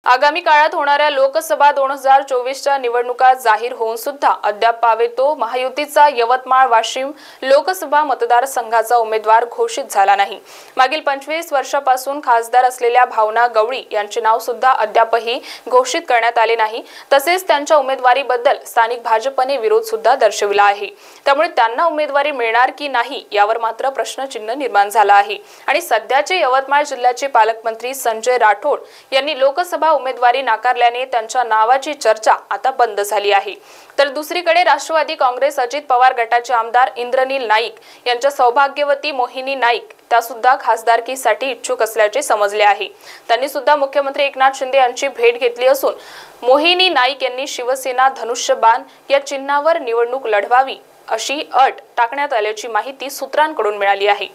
आगामी काळात होणाऱ्या लोकसभा 2024च्या निवडणुका जाहीर होऊन सुद्धा अद्याप पावेतो महायुतीचा यवतमाळ वाशिम लोकसभा मतदारसंघाचा उमेदवार घोषित झाला नाही। मागील 25 वर्षापासून खासदार असलेल्या भावना गवळी यांचे नाव सुद्धा अद्यापही घोषित करण्यात आले नाही। तसेच त्यांच्या उमेदवारीबद्दल स्थानिक भाजपने विरोध सुद्धा दर्शविला आहे। त्यामुळे त्यांना उमेदवारी मिळणार की नाही यावर मात्र प्रश्नचिन्ह निर्माण झाला आहे। आणि सध्याचे यवतमाळ जिल्ह्याचे पालकमंत्री संजय राठोड यांनी लोकसभा उमेदवारी नाकारल्याने त्यांच्या नावाची चर्चा आता बंद झाली आहे। तर दुसरीकडे राष्ट्रवादी काँग्रेस अजित पवार गटाचे आमदार इंद्रनील नाईक यांच्या सौभाग्यवती मोहिनी नाईक त्या सुद्धा खासदारकीसाठी इच्छुक असल्याचे समजले आहे। त्यांनी सुद्धा मुख्यमंत्री एकनाथ शिंदे यांची भेट घेतली असून मोहिनी नाईक यांनी शिवसेना धनुष्यबाण या चिन्हावर निवडणूक लढवावी अशी अट टाकण्यात आल्याची माहिती सूत्रांकडून मिळाली आहे।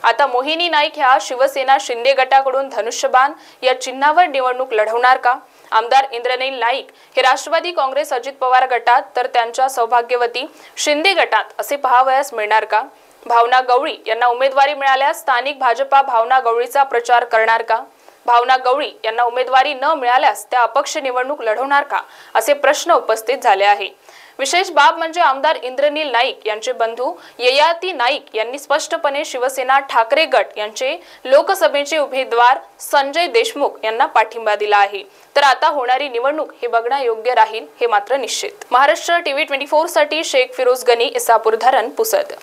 आता मोहिनी नाईक ह्या शिवसेना शिंदे गटाकडून धनुष्यबाण या चिन्हावर निवडणूक लढवणार का? आमदार इंद्रनील नाईक हे राष्ट्रवादी काँग्रेस अजित पवार गटात तर त्यांच्या सौभाग्यवती शिंदे गटात असे पाहावयास मिळणार का? भावना गवळी यांना उमेदवारी मिळाल्यास स्थानिक भाजपा भावना गवळीचा प्रचार करणार का? भावना गवळी यांना उमेदवारी न मिळाल्यास त्या अपक्ष निवडणूक लढवणार का? असे प्रश्न उपस्थित झाले आहे। विशेष बाब म्हणजे आमदार इंद्रनील नाईक यांचे बंधू ययाती नाईक यांनी स्पष्टपणे शिवसेना ठाकरे गट यांचे लोकसभेचे उमेदवार संजय देशमुख यांना पाठिंबा दिला आहे। तर आता होणारी निवडणूक हे बघणे योग्य राहील हे मात्र निश्चित। महाराष्ट्र टीव्ही 24 साठी शेख फिरोज गनी, इसापूर धरण, पुसद।